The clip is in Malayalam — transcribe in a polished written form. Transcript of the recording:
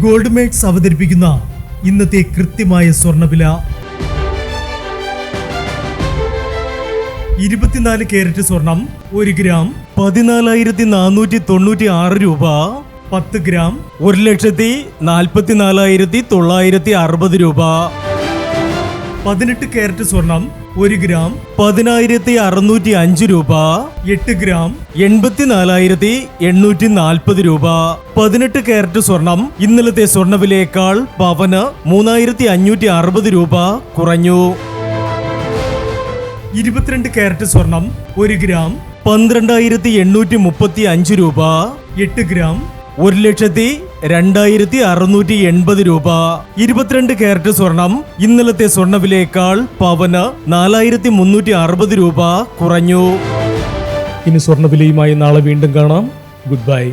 ഗോൾഡ് മേറ്റ്സ് അവതരിപ്പിക്കുന്ന ഇന്നത്തെ കൃത്യമായ സ്വർണ്ണവില. 24 കാരറ്റ് സ്വർണം 1 ഗ്രാം 14,496 രൂപ. 10 ഗ്രാം 1,44,960 രൂപ. 18 കാരറ്റ് സ്വർണം 1 ഗ്രാം 10,605 രൂപ. 8 ഗ്രാം 84,840 രൂപ. 18 കാരറ്റ് സ്വർണം ഇന്നലത്തെ സ്വർണ്ണവിലയേക്കാൾ പവന് 3,560 രൂപ കുറഞ്ഞു. 22 കാരറ്റ് സ്വർണം 1 ഗ്രാം 12,835 രൂപ. 8 ഗ്രാം 1,02,680 രൂപ. 22 കാരറ്റ് സ്വർണം ഇന്നലത്തെ സ്വർണ്ണവിലയേക്കാൾ പവന് 4,360 രൂപ കുറഞ്ഞു. ഇനി സ്വർണ്ണവിലയുമായി നാളെ വീണ്ടും കാണാം. Good bye.